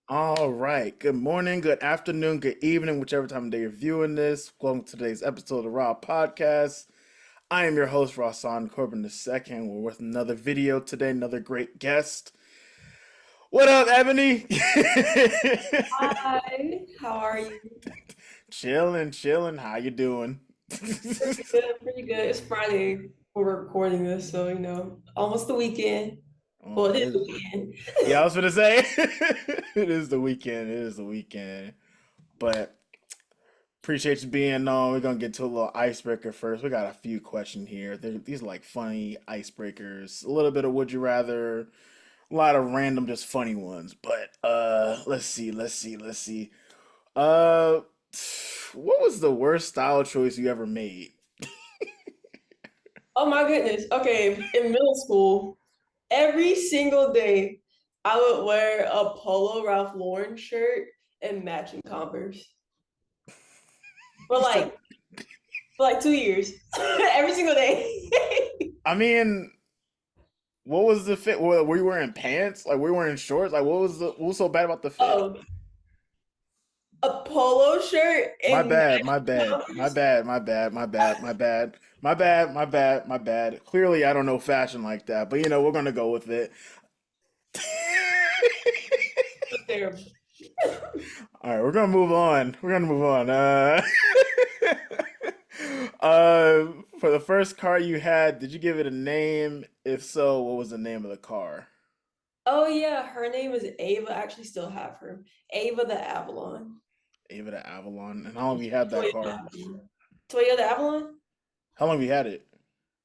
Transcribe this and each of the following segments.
All right. Good morning, good afternoon, good evening, whichever time of day you're viewing this. Welcome to today's episode of the Raw Podcast. I am your host, Rahsaan Corbin II. We're with another video today, another great guest. What up, Ebony? Hi, how are you? Chilling, chilling. How you doing? Pretty good, pretty good. It's Friday. We're recording this, so almost the weekend. Oh, Well, it is the weekend. yeah, I was gonna say it is the weekend. It is the weekend. But appreciate you being on. We're gonna get to a little icebreaker first. We got a few questions here. These are like funny icebreakers. A little bit of would you rather, a lot of random, just funny ones. But let's see. Uh, what was the worst style choice you ever made? Oh my goodness. Okay, in middle school, every single day, I would wear a polo Ralph Lauren shirt and matching Converse for You said, like for like 2 years, every single day. I mean, what was the fit? Were you wearing pants? Like were you wearing shorts? Like what was so bad about the fit? Oh, a polo shirt My and bad, my matching bad, my Converse. bad, my bad, my bad, my bad, my bad, my bad, my bad. Clearly, I don't know fashion like that, but we're gonna go with it. Terrible. All right, we're gonna move on. We're gonna move on. For the first car you had, did you give it a name? If so, what was the name of the car? Oh yeah, her name is Ava. I actually still have her. Ava the Avalon. Ava the Avalon. And how long have you had that Toyota car? Avalon. Toyota Avalon? How long have you had it?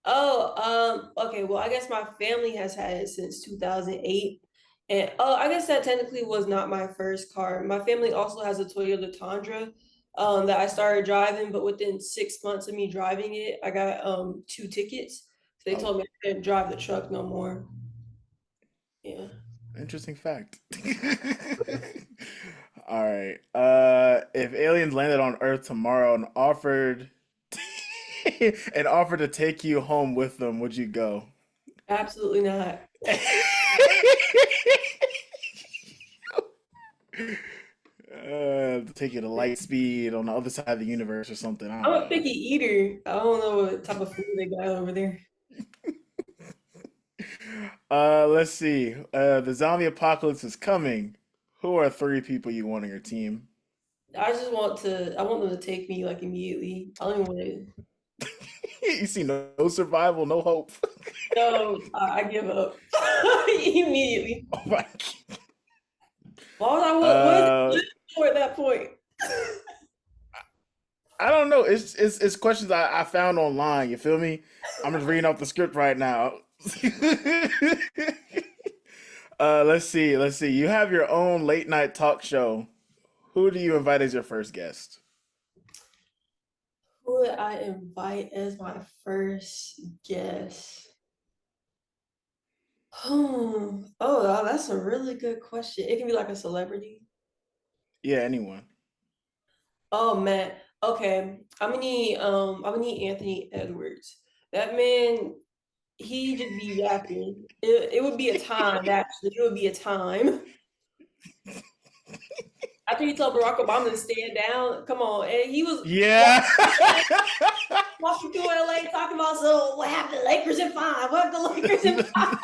Okay, well, I guess my family has had it since 2008. And I guess that technically was not my first car. My family also has a Toyota Tundra that I started driving, but within 6 months of me driving it, I got two tickets. So they Oh, told me I couldn't drive the truck no more. Yeah. interesting fact. All right. If aliens landed on Earth tomorrow and offered and offered to take you home with them, would you go? Absolutely not. Take you to light speed on the other side of the universe or something. I I'm don't a know. picky eater. I don't know what type of food they got over there. Let's see. The zombie apocalypse is coming. Who are three people you want on your team? I want them to take me like immediately. I don't even want to. You see no survival, no hope. No, I give up immediately. Oh my. Why would I what is Uh, it for at that point? I don't know. It's questions I found online. You feel me? I'm just reading off the script right now. Let's see. You have your own late night talk show. Who do you invite as your first guest? Who would I invite as my first guest? Oh, wow, that's a really good question. It can be like a celebrity. Yeah, anyone. Oh man. Okay. I'm gonna need Anthony Edwards. That man, he just be yapping. It would be a time, actually. It would be a time. After he told Barack Obama to stand down, come on. And he was Yeah. walking through LA talking about, so what happened? Lakers in five. What the Lakers in five?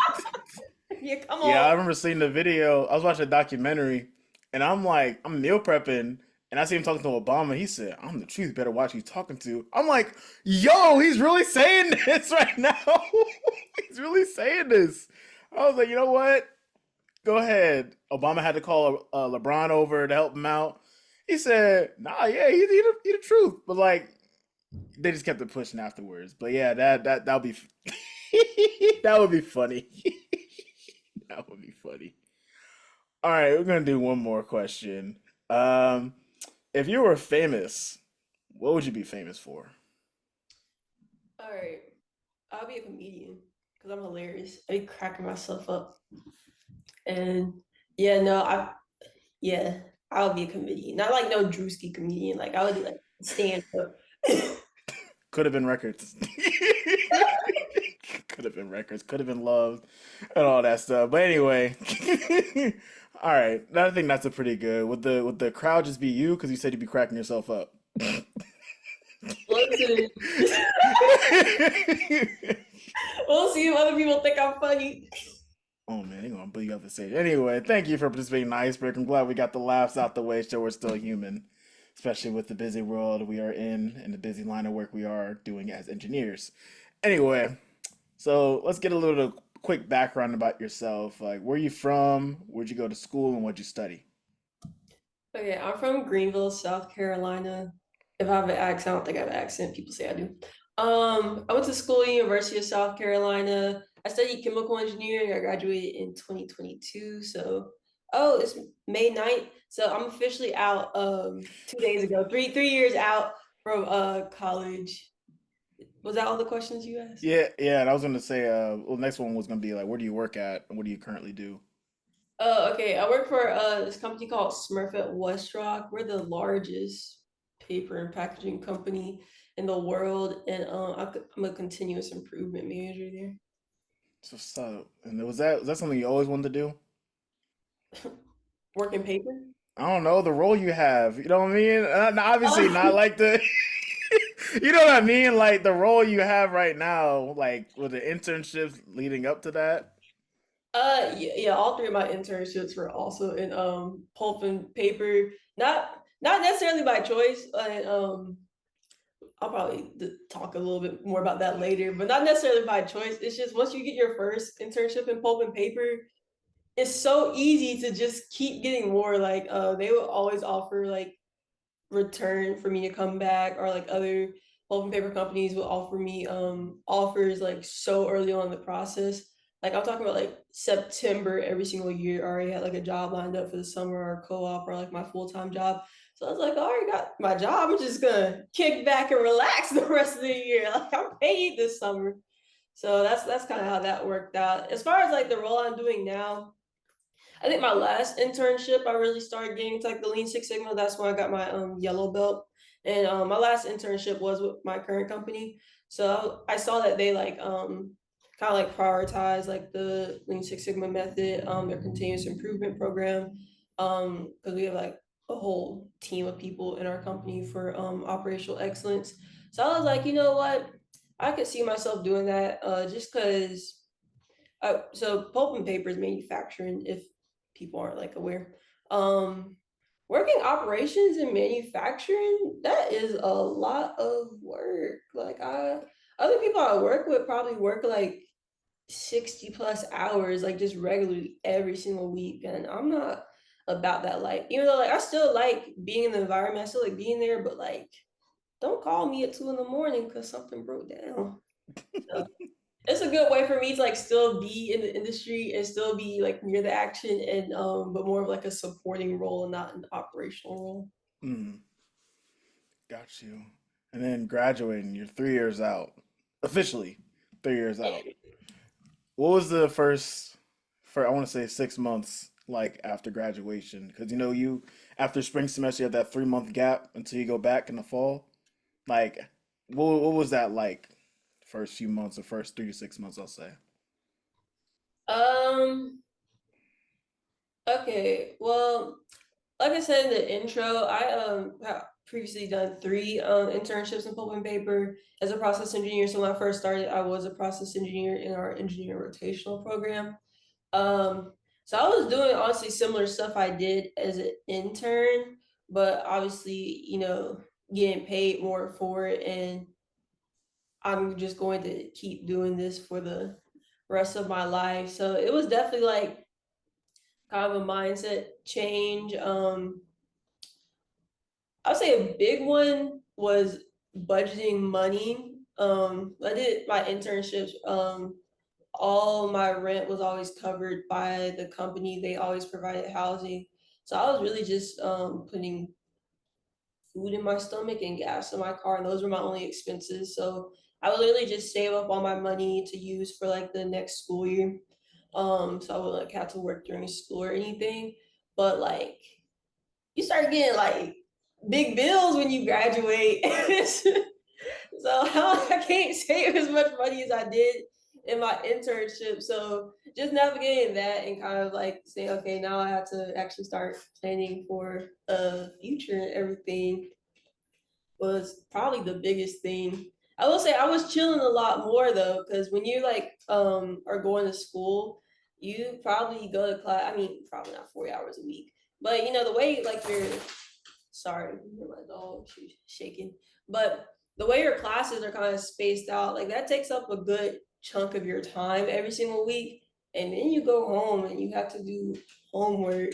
Yeah, come Yeah, I on. remember seeing the video. I was watching a documentary, and I'm like, I'm meal prepping, and I see him talking to Obama. He said, "I'm the truth. Better watch who he's talking to." I'm like, "Yo, he's really saying this right now. He's really saying this." I was like, you know what? Go ahead. Obama had to call LeBron over to help him out. He said, "Nah, yeah, he the truth." But like, they just kept it pushing afterwards. But yeah, that'll be that would be funny. That would be funny. All right, we're gonna do one more question. Um, if you were famous, what would you be famous for? All right. I'll be a comedian because I'm hilarious. I be cracking myself up. And yeah, no, yeah, I'll be a comedian. Not like no Drewski comedian. Like I would do like stand up. Could have been records. Could have been records, could have been loved, and all that stuff. But anyway, all right. I think that's a pretty good. Would the crowd just be you? Because you said you'd be cracking yourself up. Listen, we'll see if other people think I'm funny. Oh man, they're gonna boo you up the stage. Anyway, thank you for participating in the icebreaker. I'm glad we got the laughs out the way, so we're still human, especially with the busy world we are in and the busy line of work we are doing as engineers. Anyway, so let's get a little quick background about yourself. Like, where you from? Where'd you go to school, and what'd you study? Okay, I'm from Greenville, South Carolina. If I have an accent, I don't think I have an accent. People say I do. I went to school, University of South Carolina. I studied chemical engineering. I graduated in 2022. So, oh, it's May 9th. So I'm officially out 2 days ago. Three years out from college. Was that all the questions you asked? Yeah, yeah. And I was gonna say, well, next one was gonna be like, where do you work at, and what do you currently do? Okay. I work for this company called Smurf at Westrock. We're the largest paper and packaging company in the world, and I'm a continuous improvement manager So, and was that something you always wanted to do? there. Working paper. I don't know the role you have. You know what I mean? Obviously, not Oh, like the. You know what I mean? Like the role you have right now, like with the internships leading up to that. yeah, yeah, all three of my internships were also in pulp and paper. Not necessarily by choice. And I'll probably talk a little bit more about that later, but not necessarily by choice. It's just once you get your first internship in pulp and paper, it's so easy to just keep getting more. Like they will always offer like return for me to come back, or like other pulp and paper companies will offer me offers like so early on in the process. Like I'm talking about like September every single year. I already had like a job lined up for the summer, or co-op, or like my full-time job. So I was like, I already got my job. I'm just gonna kick back and relax the rest of the year. Like I'm paid this summer. So that's kind of how that worked out. As far as like the role I'm doing now, I think my last internship, I really started getting into like the Lean Six Sigma. That's when I got my yellow belt. And my last internship was with my current company. So I saw that they like kind of like prioritize like the Lean Six Sigma method, their continuous improvement program. Because we have like a whole team of people in our company for operational excellence. So I was like, you know what? I could see myself doing that just because so pulp and paper is manufacturing, if people aren't like aware. Um, Working operations and manufacturing, that is a lot of work. Like other people I work with probably work like 60 plus hours, like just regularly every single week. And I'm not about that life. Even though like I still like being in the environment, I still like being there, but like don't call me at 2 in the morning because something broke down. So it's a good way for me to like still be in the industry and still be like near the action, and but more of like a supporting role and not an operational role. Mm, got you. And then graduating, you're 3 years out, officially 3 years out. What was the first, for I want to say 6 months like after graduation? Because you after spring semester you have that 3 month gap until you go back in the fall. Like, what was that like? First few months, or first 3 to 6 months, I'll say. Um, okay, well, like I said in the intro, I have previously done three internships in pulp and paper as a process engineer. So when I first started, I was a process engineer in our engineer rotational program. Um, so I was doing honestly similar stuff I did as an intern, but obviously, getting paid more for it, and I'm just going to keep doing this for the rest of my life. So it was definitely like kind of a mindset change. I'd say a big one was budgeting money. I did my internships. All my rent was always covered by the company. They always provided housing. So I was really just putting food in my stomach and gas in my car, and those were my only expenses. So I would literally just save up all my money to use for like the next school year. So I wouldn't like have to work during school or anything. But like you start getting like big bills when you graduate. So I can't save as much money as I did in my internship. So just navigating that and kind of like saying, okay, now I have to actually start planning for a future and everything was probably the biggest thing. I will say I was chilling a lot more though, because when you like are going to school, you probably go to class. I mean, probably not 40 hours a week, but you know the way like you're. Sorry, my dog, she's shaking. But the way your classes are kind of spaced out, like that takes up a good chunk of your time every single week, and then you go home and you have to do homework,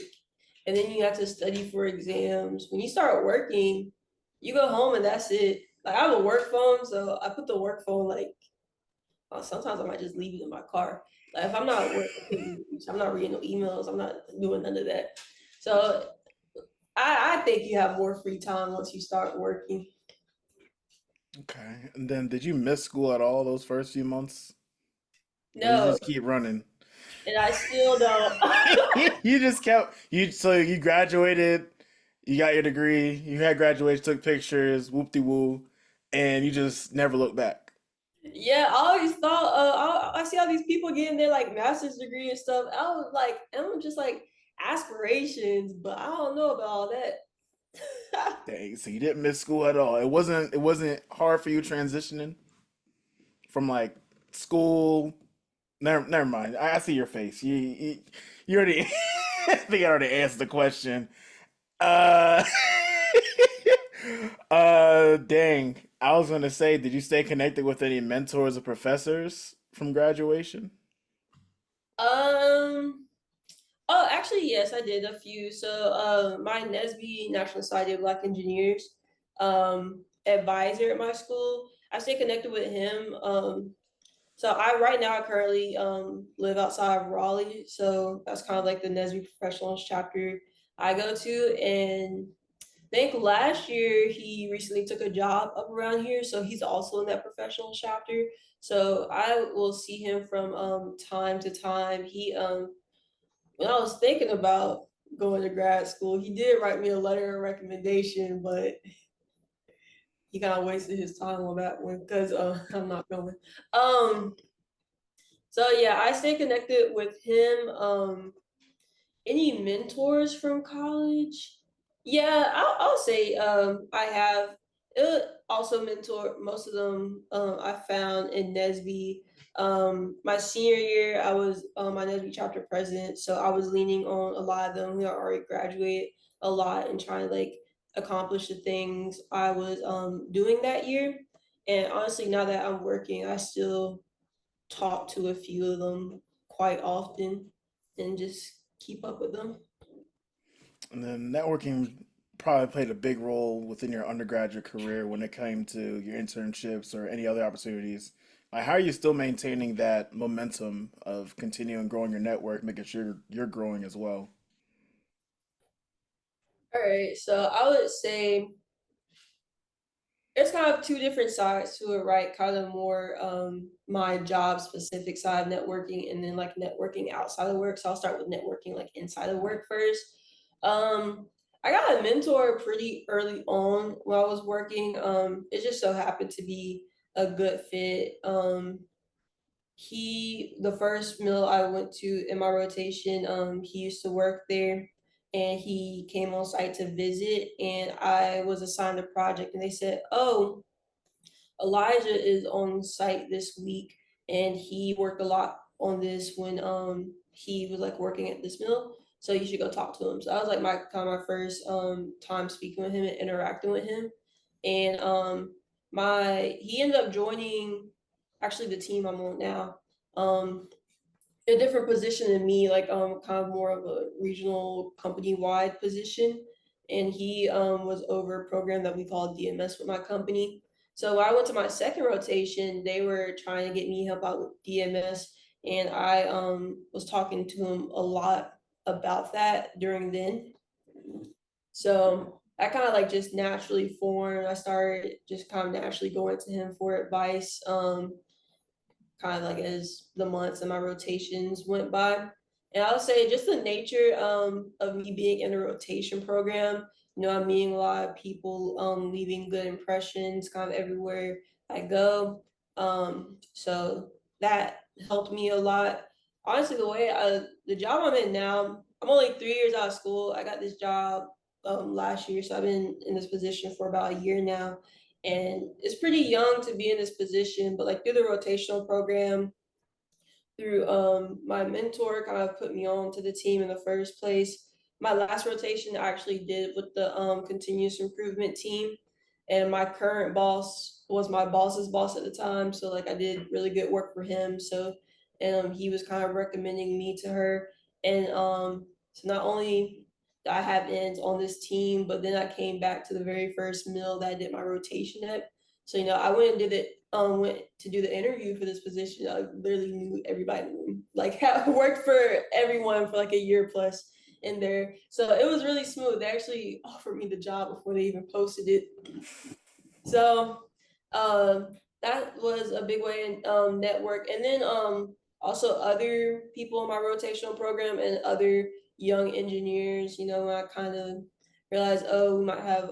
and then you have to study for exams. When you start working, you go home and that's it. Like I have a work phone, so I put the work phone like sometimes I might just leave it in my car. Like if I'm not at work, I'm not reading no emails. I'm not doing none of that. So I think you have more free time once you start working. Okay. And then did you miss school at all those first few months? Or did you No, just keep running? and I still don't. You just kept so you graduated, you got your degree, you had graduation, took pictures, whoop de woo, and you just never looked back. Yeah, I always thought I see all these people getting their like master's degree and stuff. I was like, I'm just like aspirations, but I don't know about all that. Dang, so you didn't miss school at all. It wasn't hard for you transitioning from like school. Never mind. I see your face. You already I think I already answered the question. Uh dang. I was gonna say, did you stay connected with any mentors or professors from graduation? um, oh, actually, yes, I did a few. So, my NSBE National Society of Black Engineers advisor at my school, I stay connected with him. So I right now I currently live outside of Raleigh, so that's kind of like the NSBE Professionals chapter I go to, and I think last year he recently took a job up around here, so he's also in that professional chapter. So I will see him from time to time. He when I was thinking about going to grad school, he did write me a letter of recommendation, but he kind of wasted his time on that one because I'm not going. Um, so yeah, I stay connected with him. Any mentors from college? Yeah, I'll say I have also mentor most of them I found in NSBE. My senior year, I was my NSBE chapter president, so I was leaning on a lot of them who are already graduated a lot and trying to like accomplish the things I was doing that year. And honestly, now that I'm working, I still talk to a few of them quite often and just keep up with them. And then networking probably played a big role within your undergraduate career when it came to your internships or any other opportunities. Like, how are you still maintaining that momentum of continuing growing your network, making sure you're growing as well? All right, so I would say it's kind of two different sides to it, right? Kind of more my job specific side networking and then like networking outside of work. So I'll start with networking like inside of work first. Um, I got a mentor pretty early on when I was working. It just so happened to be a good fit. The first mill I went to in my rotation, he used to work there and he came on site to visit and I was assigned a project and they said, oh, Elijah is on site this week and he worked a lot on this when he was like working at this mill. So you should go talk to him. So that was like my kind of my first time speaking with him and interacting with him. And my he ended up joining actually the team I'm on now. Um a different position than me, like kind of more of a regional company wide position. And he was over a program that we call DMS with my company. So when I went to my second rotation, they were trying to get me help out with DMS, and I was talking to him a lot about that during then. So I kind of like just naturally formed. I started just kind of naturally going to him for advice. Kind of like as the months and my rotations went by. And I would say just the nature of me being in a rotation program, you know, I'm meeting a lot of people, leaving good impressions kind of everywhere I go. So that helped me a lot. Honestly, the job I'm in now, I'm only 3 years out of school. I got this job last year, so I've been in this position for about a year now, and it's pretty young to be in this position. But like through the rotational program, through my mentor, kind of put me on to the team in the first place. My last rotation I actually did with the continuous improvement team, and my current boss was my boss's boss at the time, so like I did really good work for him. So he was kind of recommending me to her, and so not only did I have ends on this team, but then I came back to the very first mill that I did my rotation at. So I went to do the interview for this position. I literally knew everybody in the room. Like I worked for everyone for like a year plus in there. So it was really smooth. They actually offered me the job before they even posted it. So that was a big way in network. And then also other people in my rotational program and other young engineers, when I kind of realized, oh, we might have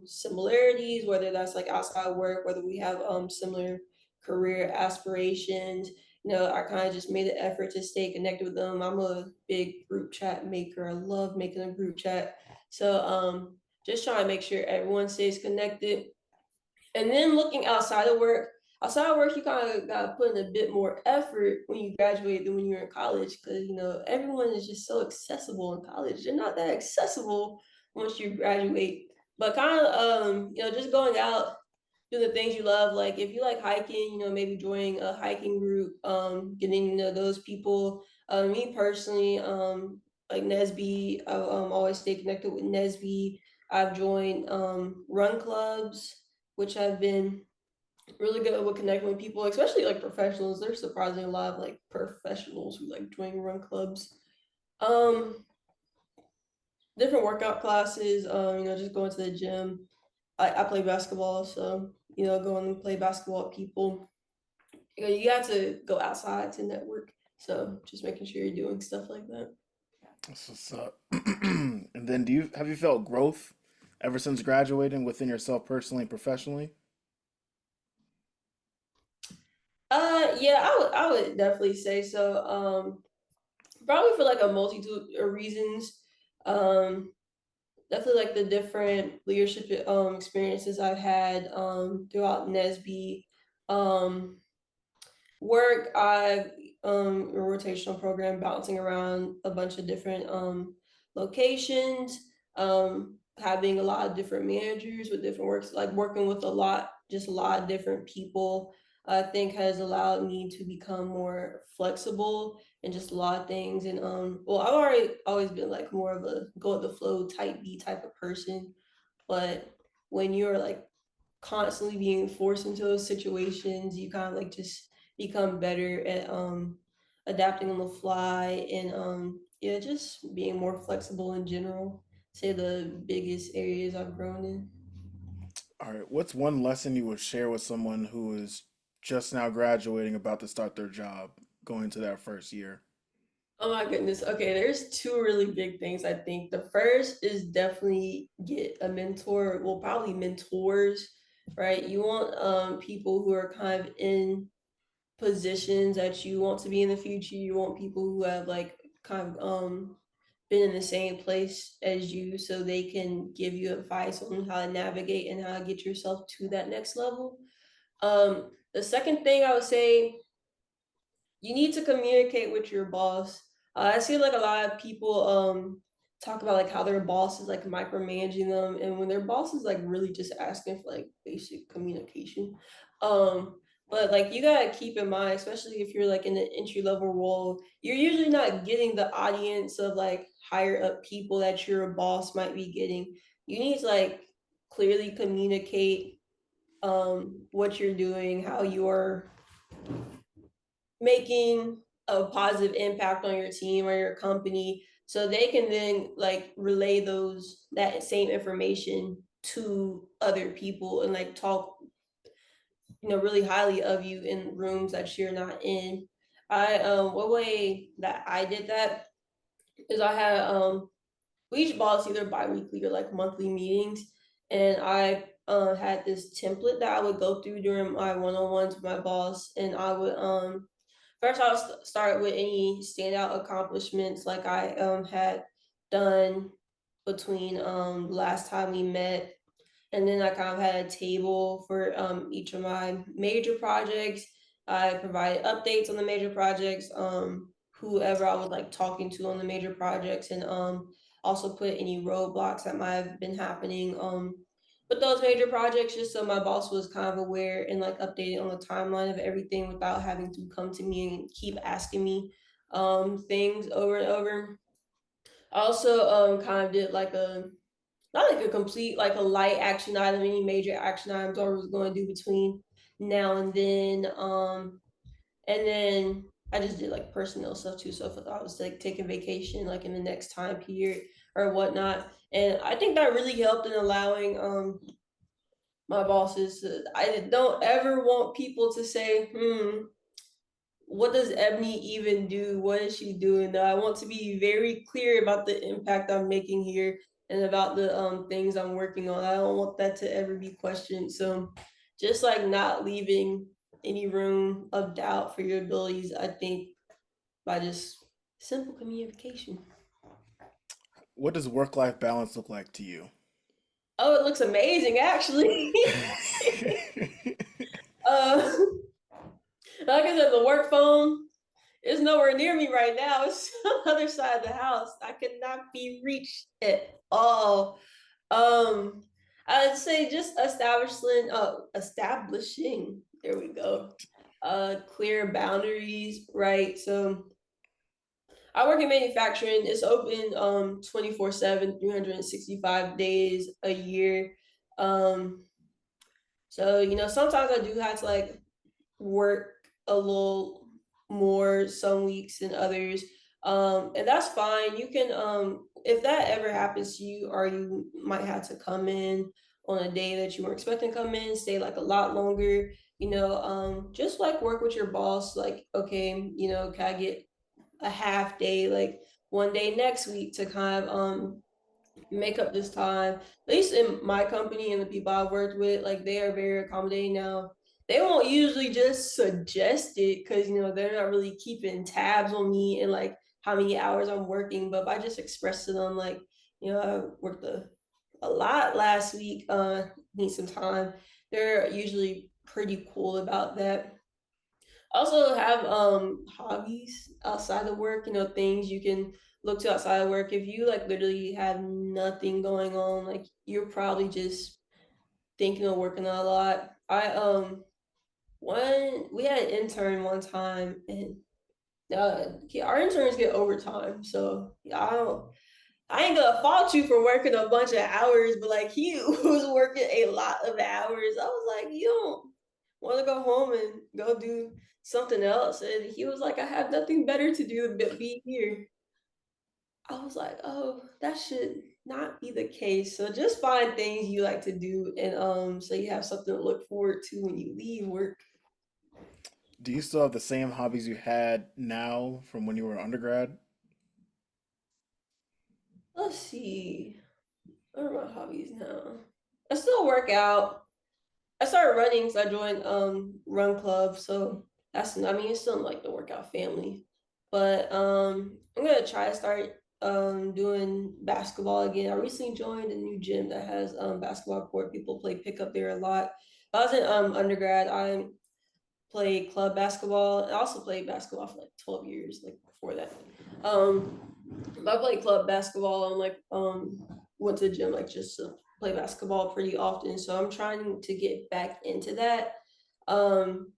similarities, whether that's like outside work, whether we have similar career aspirations. I kind of just made an effort to stay connected with them. I'm a big group chat maker. I love making a group chat. So just trying to make sure everyone stays connected. And then looking outside of work, you kind of got to put in a bit more effort when you graduate than when you're in college, because everyone is just so accessible in college. They're not that accessible once you graduate. But kind of just going out, doing the things you love. Like if you like hiking, maybe joining a hiking group, getting to know those people. Me personally, like NSBE, I always stay connected with NSBE. I've joined run clubs, which have been really good with connecting with people, especially like professionals. There's surprisingly a lot of like professionals who like join run clubs. Um, Different workout classes. Just going to the gym. I play basketball, so going and play basketball with people. You got to go outside to network. So just making sure you're doing stuff like that. That's what's up. And then, have you felt growth ever since graduating within yourself personally and professionally? Yeah, I would definitely say so. Probably for like a multitude of reasons. Um, Definitely like the different leadership experiences I've had throughout NSB. Um, Work, I've a rotational program bouncing around a bunch of different locations, having a lot of different managers with different works, like working with just a lot of different people. I think has allowed me to become more flexible and just a lot of things. And well, I've already always been like more of a go with the flow type B type of person, but when you're like constantly being forced into those situations, you kind of like just become better at adapting on the fly and yeah, just being more flexible in general. Say the biggest areas I've grown in. All right, what's one lesson you would share with someone who is just now graduating, about to start their job, going into that first year? Oh my goodness. Okay, there's two really big things I think. The first is definitely get a mentor, well, probably mentors, right? You want people who are kind of in positions that you want to be in the future. You want people who have like kind of been in the same place as you so they can give you advice on how to navigate and how to get yourself to that next level. The second thing I would say, you need to communicate with your boss. I see like a lot of people talk about like how their boss is like micromanaging them, and when their boss is like really just asking for like basic communication. Um, but like you gotta keep in mind, especially if you're like in an entry level role, you're usually not getting the audience of like higher up people that your boss might be getting. You need to like clearly communicate what you're doing, how you're making a positive impact on your team or your company, so they can then like relay that same information to other people and like talk really highly of you in rooms that you're not in. I One way that I did that is I had we each bought either bi-weekly or like monthly meetings, and I had this template that I would go through during my one-on-ones with my boss, and I would First, I'll start with any standout accomplishments like I had done between last time we met, and then I kind of had a table for each of my major projects. I provided updates on the major projects, whoever I was like talking to on the major projects, and also put any roadblocks that might have been happening with those major projects, just so my boss was kind of aware and like updated on the timeline of everything without having to come to me and keep asking me things over and over. I also kind of did like a not like a complete like a light action item, any major action items I was going to do between now and then. And then I just did like personnel stuff too. So if I was like taking vacation like in the next time period or whatnot. And I think that really helped in allowing my bosses to, I don't ever want people to say, what does Ebony even do? What is she doing? I want to be very clear about the impact I'm making here and about the things I'm working on. I don't want that to ever be questioned. So just like not leaving any room of doubt for your abilities, I think by just simple communication. What does work-life balance look like to you? Oh, it looks amazing actually. uh like I said, the work phone is nowhere near me right now. It's on the other side of the house. I cannot be reached at all. Um, I'd say just establishing, there we go, clear boundaries, right? So I work in manufacturing. It's open 24/7, 365 days a year. Um, so sometimes I do have to like work a little more some weeks than others. And that's fine. You can if that ever happens to you, or you might have to come in on a day that you weren't expecting to come in, stay like a lot longer, just like work with your boss, like, okay, can I get a half day, like one day next week to kind of make up this time. At least in my company and the people I've worked with, like they are very accommodating now. They won't usually just suggest it because they're not really keeping tabs on me and like how many hours I'm working. But if I just express to them like, I worked a lot last week, need some time. They're usually pretty cool about that. Also have hobbies outside of work, things you can look to outside of work. If you like literally have nothing going on, like you're probably just thinking of working a lot. I one we had an intern one time, and our interns get overtime, so yeah, I ain't gonna fault you for working a bunch of hours, but like he was working a lot of hours. I was like, you don't want to go home and go do something else? And he was like, I have nothing better to do but be here. I was like, oh, that should not be the case. So just find things you like to do, and so you have something to look forward to when you leave work. Do you still have the same hobbies you had now from when you were undergrad? Let's see. What are my hobbies now? I still work out. I started running, so I joined run club. So I mean it's still in, like the workout family. But I'm gonna try to start doing basketball again. I recently joined a new gym that has basketball court. People play pickup there a lot. I was in undergrad. I played club basketball. I also played basketball for like 12 years, like before that. Um I played club basketball and like went to the gym like just to play basketball pretty often. So I'm trying to get back into that. Um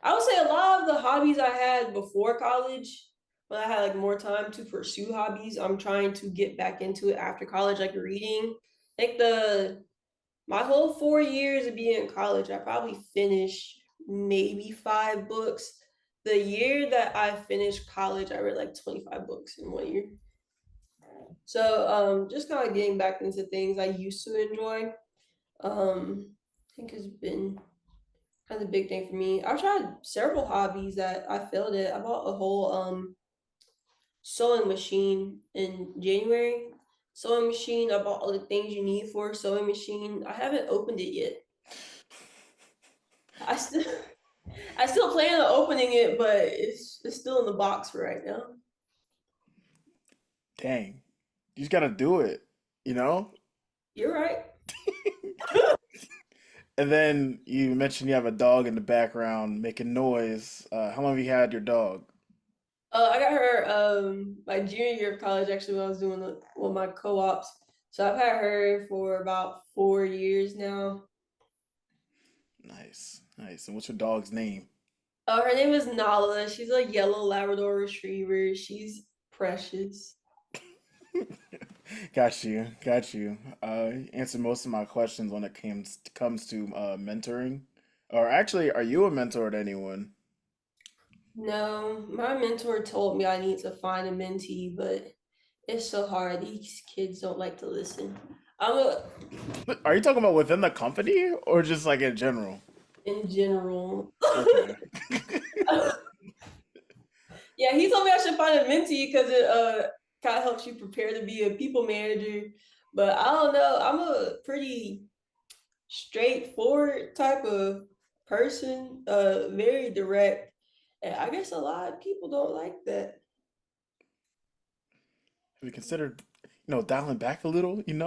I would say a lot of the hobbies I had before college, when I had like more time to pursue hobbies, I'm trying to get back into it after college, like reading. Like my whole 4 years of being in college, I probably finished maybe 5 books. The year that I finished college, I read like 25 books in 1 year. So just kind of getting back into things I used to enjoy. I think has been kind of a big thing for me. I've tried several hobbies that I failed at. I bought a whole sewing machine in January. Sewing machine. I bought all the things you need for a sewing machine. I haven't opened it yet. I still I still plan on opening it, but it's still in the box for right now. Dang, you just gotta do it, you know? You're right. And then you mentioned you have a dog in the background making noise. How long have you had your dog? I got her my junior year of college actually when I was doing one of my co-ops. So I've had her for about 4 years now. Nice, nice. And what's your dog's name? Her name is Nala. She's a yellow Labrador Retriever. She's precious. Got you, got you. You answered most of my questions when it comes to mentoring. Or actually, are you a mentor to anyone? No, my mentor told me I need to find a mentee, but it's so hard. These kids don't like to listen. I'm a Are you talking about within the company or just like in general? in general. Okay. Yeah, he told me I should find a mentee because it kind of helps you prepare to be a people manager. But I don't know. I'm a pretty straightforward type of person, very direct. And I guess a lot of people don't like that. Have you considered, dialing back a little, Or you just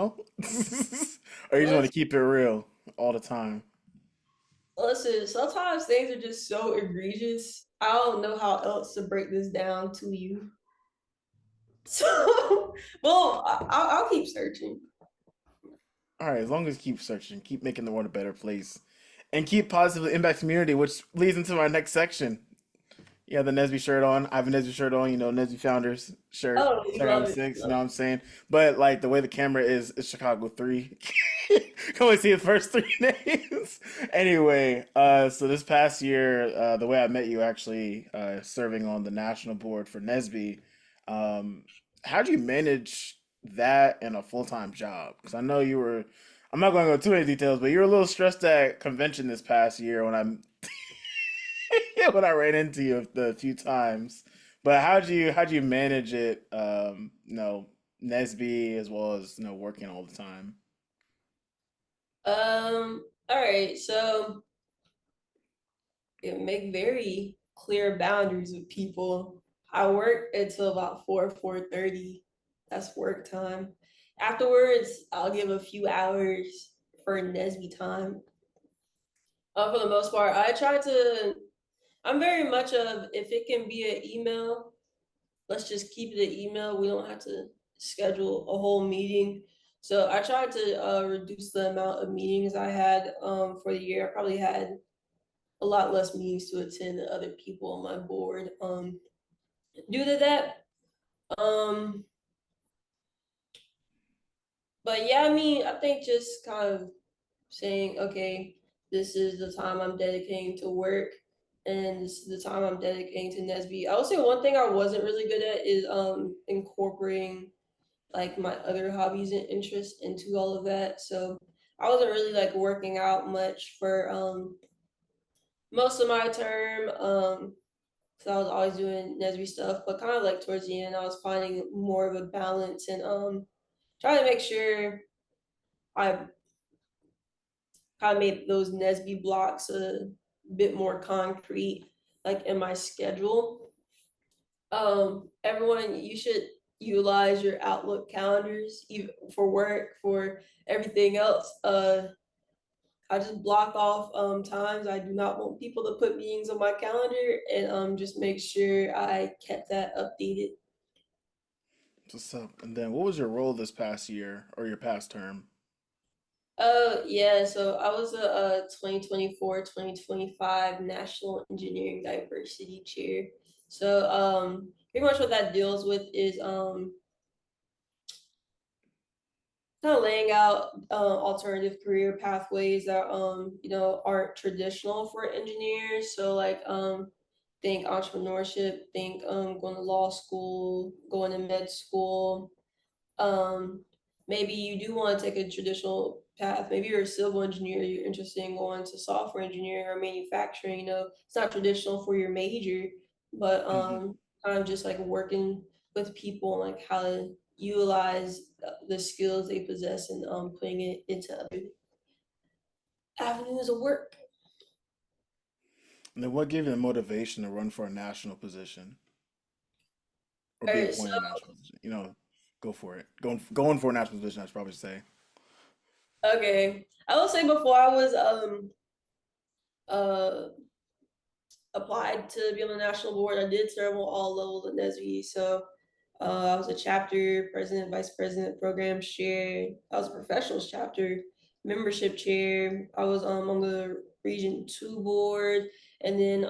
want Let's to keep it real all the time? listen. Sometimes things are just so egregious. I don't know how else to break this down to you. So, well, I'll keep searching. All right, as long as you keep searching, keep making the world a better place, and keep positively impact community, which leads into my next section. Yeah, the Nesby shirt on. I have a Nesby shirt on, Nesby Founders shirt. Oh, you love it. 776, you know what I'm saying? But like the way the camera is Chicago 3. Can only see the first three names. Anyway, so this past year, the way I met you actually, serving on the national board for Nesby, um, how do you manage that and a full-time job? Because I know I'm not going to go too many details, but you were a little stressed at convention this past year when I ran into you the few times. But how'd you manage it? Nesby as well as working all the time. All right. So make very clear boundaries with people. I work until about 4:30. That's work time. Afterwards, I'll give a few hours for Nesby time. For the most part, I try to. I'm very much of if it can be an email, let's just keep it an email. We don't have to schedule a whole meeting. So I tried to reduce the amount of meetings I had for the year. I probably had a lot less meetings to attend than other people on my board. Due to that, um, but yeah, I mean, I think just kind of saying, okay, this is the time I'm dedicating to work, and this is the time I'm dedicating to Nesby. I would say one thing I wasn't really good at is incorporating like my other hobbies and interests into all of that. So I wasn't really like working out much for most of my term. So I was always doing Nesby stuff, but kind of like towards the end, I was finding more of a balance and trying to make sure I kind of made those Nesby blocks a bit more concrete, like in my schedule. Everyone, you should utilize your Outlook calendars even for work, for everything else. I just block off times. I do not want people to put meetings on my calendar and just make sure I kept that updated. What's up? And then what was your role this past year or your past term? Yeah, so I was a 2024-2025 National Engineering Diversity Chair. So pretty much what that deals with is kind of laying out alternative career pathways that aren't traditional for engineers. So like think entrepreneurship, think going to law school, going to med school, um, maybe you do want to take a traditional path. Maybe you're a civil engineer, you're interested in going to software engineering or manufacturing. It's not traditional for your major, but Hmm. kind of just like working with people and like how to utilize the skills they possess and putting it into other avenues of work. And then what gave you the motivation to run for a national position or All be right, so appointed a national position? Go for it. Going for a national position, I should probably say. okay, I will say before I was uh applied to be on the national board, I did serve on all levels of NSBE. So I was a chapter president, vice president, program chair. I was a professionals chapter membership chair. I was on the Region 2 board, and then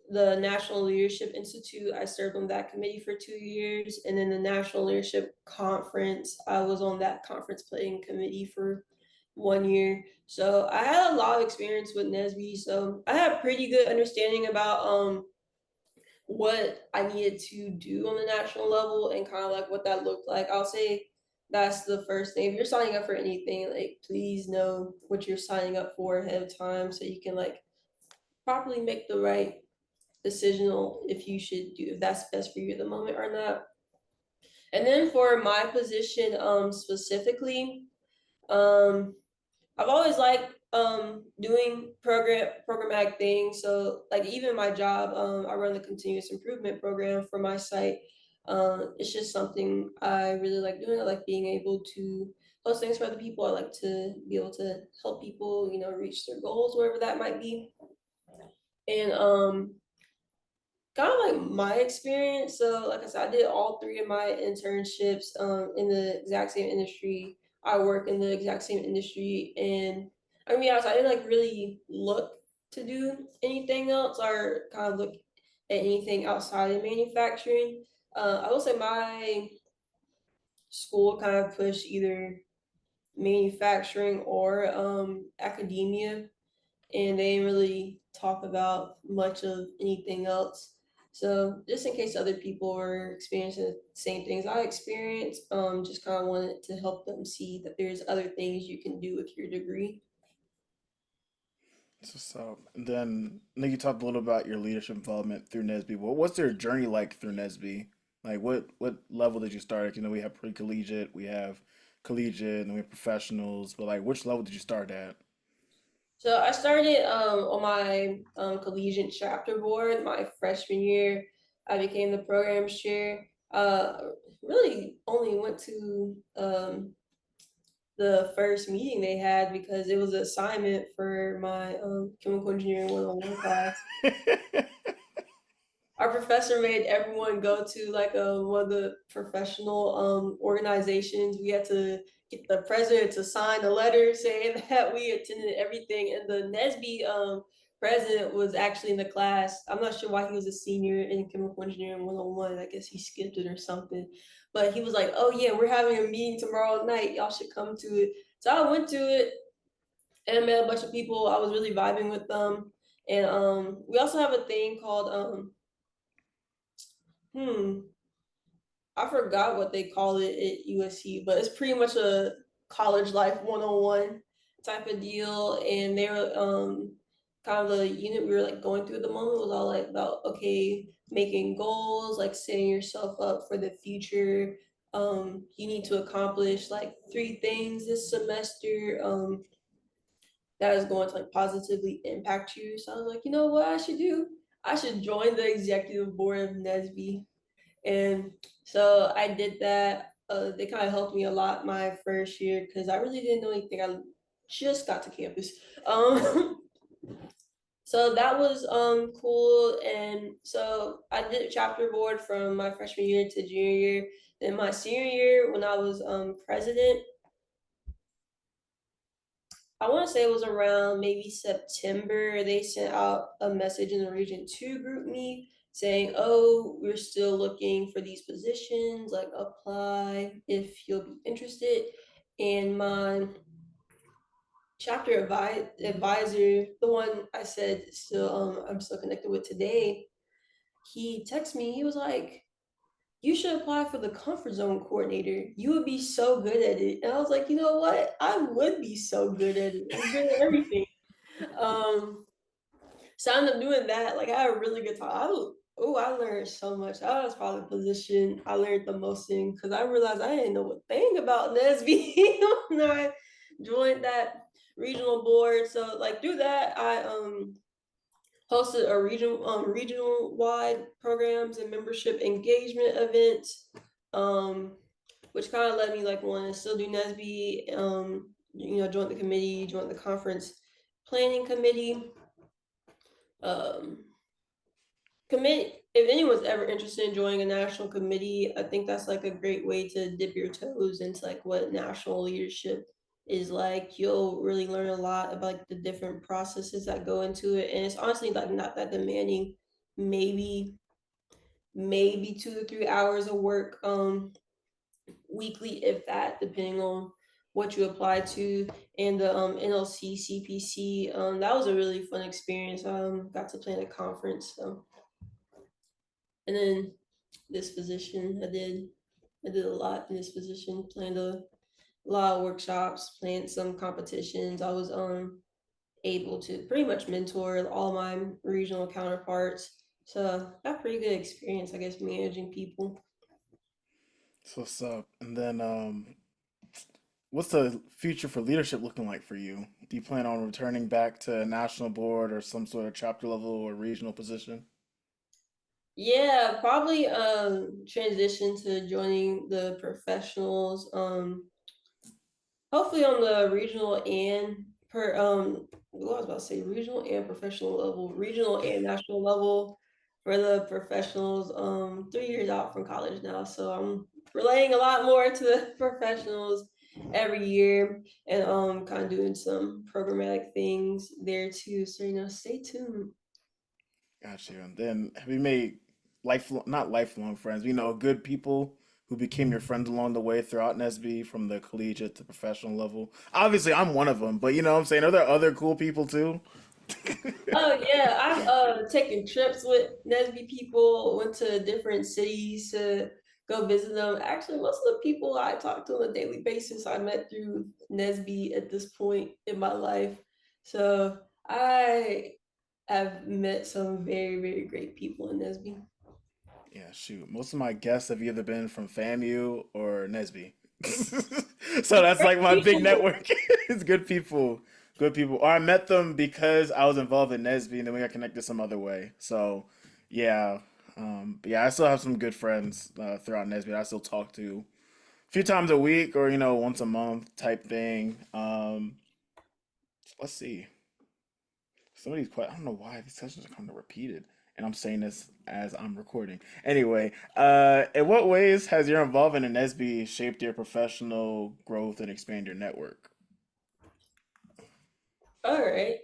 the National Leadership Institute. I served on that committee for 2 years, and then the National Leadership Conference. I was on that conference planning committee for 1 year. So I had a lot of experience with NSBE. So I had a pretty good understanding about what I needed to do on the national level and kind of like what that looked like. I'll say that's the first thing. If you're signing up for anything, like please know what you're signing up for ahead of time so you can like properly make the right decisional if you should do if that's best for you at the moment or not. And then for my position specifically, um I've always liked doing programmatic things. So like even my job, I run the continuous improvement program for my site. It's just something I really like doing. I like being able to host things for other people. I like to be able to help people, reach their goals, wherever that might be. And kind of like my experience. So, like I said, I did all three of my internships in the exact same industry. I work in the exact same industry, and I mean, honest, I didn't like really look to do anything else or kind of look at anything outside of manufacturing. I will say my school kind of pushed either manufacturing or academia, and they didn't really talk about much of anything else. So just in case other people are experiencing the same things I experienced, just kind of wanted to help them see that there's other things you can do with your degree. So, and then I think you talked a little about your leadership involvement through NSBE. What's your journey like through NSBE? Like, what level did you start? Like, we have pre-collegiate, we have collegiate, and we have professionals. But like, which level did you start at? So I started on my collegiate chapter board my freshman year. I became the program chair. Really only went to the first meeting they had because it was an assignment for my chemical engineering 101 class. Our professor made everyone go to like one of the professional organizations. We had to get the president to sign a letter saying that we attended everything, and the NSBE president was actually in the class. I'm not sure why he was a senior in chemical engineering 101. I guess he skipped it or something. But he was like, "Oh yeah, we're having a meeting tomorrow night. Y'all should come to it." So I went to it and I met a bunch of people. I was really vibing with them. And we also have a thing called hmm I forgot what they call it at USC, but it's pretty much a college life 101 type of deal. And they were kind of the unit we were like going through at the moment was all like about okay, making goals, like setting yourself up for the future. You need to accomplish like 3 things this semester that is going to like positively impact you. So I was like, you know what I should do? I should join the executive board of NSBE. And so I did that. They kind of helped me a lot my first year because I really didn't know anything. I just got to campus. Um, so that was cool. And so I did chapter board from my freshman year to junior year. Then my senior year, when I was president, I want to say it was around maybe September. They sent out a message in the Region 2 group me saying, oh, we're still looking for these positions, like apply if you'll be interested. And my chapter advisor, the one I said still I'm still connected with today, he texted me, he was like, you should apply for the comfort zone coordinator. You would be so good at it. And I was like, you know what? I would be so good at it. I'm good at everything. Um, so I ended up doing that. Like I had a really good time. I learned so much. That was probably the position I learned the most in because I realized I didn't know a thing about NSBE when I joined that regional board. So like through that, I hosted a regional wide programs and membership engagement events, um, which kind of led me like want to still do NSBE. Join the committee, join the conference planning committee. Um, commit if anyone's ever interested in joining a national committee, I think that's like a great way to dip your toes into like what national leadership is like. You'll really learn a lot about like the different processes that go into it, and it's honestly like not that demanding. Maybe 2 to 3 hours of work weekly, if that, depending on what you apply to. And the NLC CPC, that was a really fun experience. Got to plan a conference, so. And then this position, I did a lot in this position, planned a lot of workshops, planned some competitions. I was able to pretty much mentor all my regional counterparts. So got pretty good experience, I guess, managing people. So what's up? And then what's the future for leadership looking like for you? Do you plan on returning back to a national board or some sort of chapter level or regional position? Yeah, probably transition to joining the professionals. Hopefully on the regional and per what I was about to say, regional and professional level, regional and national level for the professionals. 3 years out from college now, so I'm relaying a lot more to the professionals every year, and kind of doing some programmatic things there too. So stay tuned. Got you. And then have you made lifelong, not lifelong friends, but, good people who became your friends along the way throughout NSB from the collegiate to professional level? Obviously, I'm one of them, but you know what I'm saying? Are there other cool people too? Oh yeah, I've taken trips with Nesby people, went to different cities to go visit them. Actually, most of the people I talk to on a daily basis I met through Nesby at this point in my life. So I have met some very, very great people in Nesby. Yeah, shoot. Most of my guests have either been from FAMU or NSB. So that's Great like my big people. network. It's good people. Good people. Or I met them because I was involved in NSB and then we got connected some other way. So yeah. But yeah, I still have some good friends throughout NSB that I still talk to a few times a week or, once a month type thing. Let's see. Some of these questions, I don't know why these questions are kind of repeated, and I'm saying this as I'm recording. Anyway, in what ways has your involvement in SB shaped your professional growth and expand your network? All right.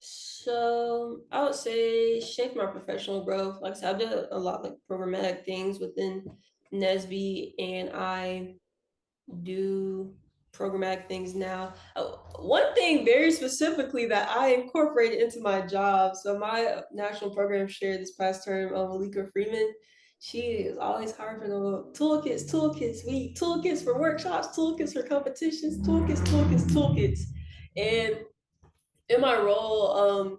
So I would say shape my professional growth. Like I said, I've done a lot of like programmatic things within Nesby, and I do programmatic things now. One thing very specifically that I incorporated into my job. So my national program chair this past term, Malika Freeman, she is always harping on toolkits, toolkits. We need toolkits for workshops, toolkits for competitions, toolkits, toolkits, toolkits. And in my role,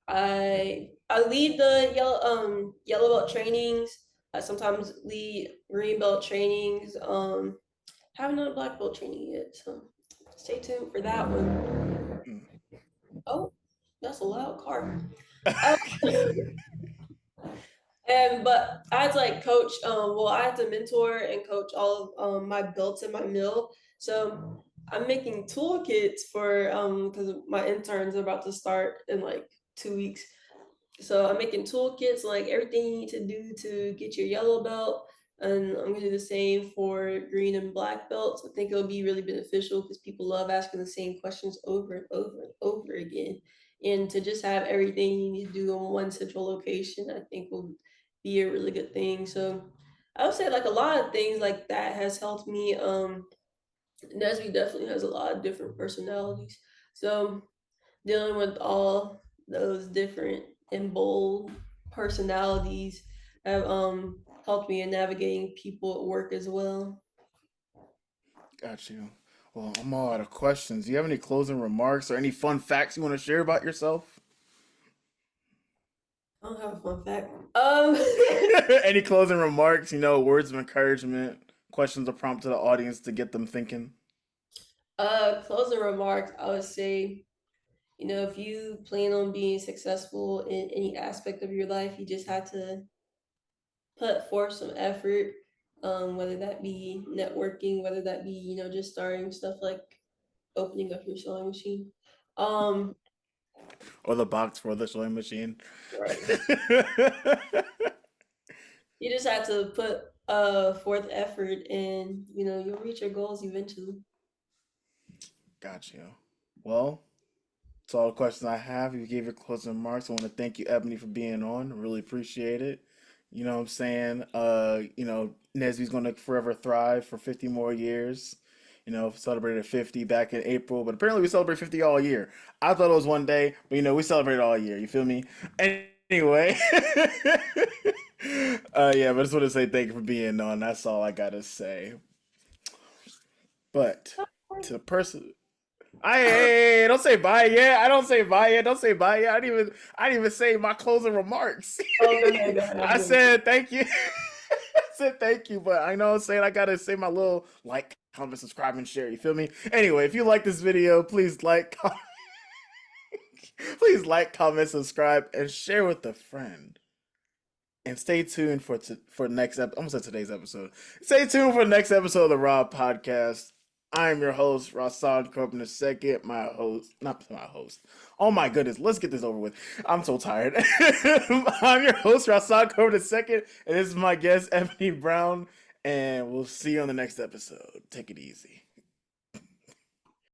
I lead the yellow belt trainings. I sometimes lead green belt trainings. Haven't done a black belt training yet, so stay tuned for that one. Mm. Oh, that's a loud car. Uh, and but I had to like coach. I had to mentor and coach all of my belts in my mill. So I'm making toolkits for because my interns are about to start in like 2 weeks. So I'm making toolkits, like everything you need to do to get your yellow belt. And I'm gonna do the same for green and black belts. I think it'll be really beneficial because people love asking the same questions over and over and over again. And to just have everything you need to do in one central location, I think will be a really good thing. So I would say like a lot of things like that has helped me. Nesby definitely has a lot of different personalities. So dealing with all those different and bold personalities have helped me in navigating people at work as well. Got you. Well, I'm all out of questions. Do you have any closing remarks or any fun facts you want to share about yourself? I don't have a fun fact. Any closing remarks, words of encouragement, questions or prompt to the audience to get them thinking? Closing remarks, I would say, You know, if you plan on being successful in any aspect of your life, you just have to put forth some effort, whether that be networking, whether that be, you know, just starting stuff like opening up your sewing machine. Um, Or the box for the sewing machine. right. You just have to put forth effort and you know you'll reach your goals eventually. Got you. Well, that's all the questions I have. You gave your closing remarks. I want to thank you, Ebony, for being on. Really appreciate it. You know what I'm saying? Nesby's gonna forever thrive for 50 more years. You know, celebrated 50 back in April, but apparently we celebrate 50 all year. I thought it was one day, but we celebrate all year. You feel me? Anyway, yeah, but I just want to say thank you for being on. That's all I gotta say. But to the person, hey, don't say bye yet. I don't say bye yet. Don't say bye yet. I didn't even say my closing remarks. Oh, go ahead, go ahead. I said thank you. I said thank you, but I know what I'm saying I gotta say my little like, comment, subscribe, and share. You feel me? Anyway, if you like this video, please like, comment, subscribe, and share with a friend. And stay tuned for next episode. Almost said today's episode. Stay tuned for the next episode of the Raw Podcast. I'm your host, Rahsaan Corbin II. My host, not my host. Oh my goodness, let's get this over with. I'm so tired. I'm your host, Rahsaan Corbin II, and this is my guest, Eboni Brown. And we'll see you on the next episode. Take it easy.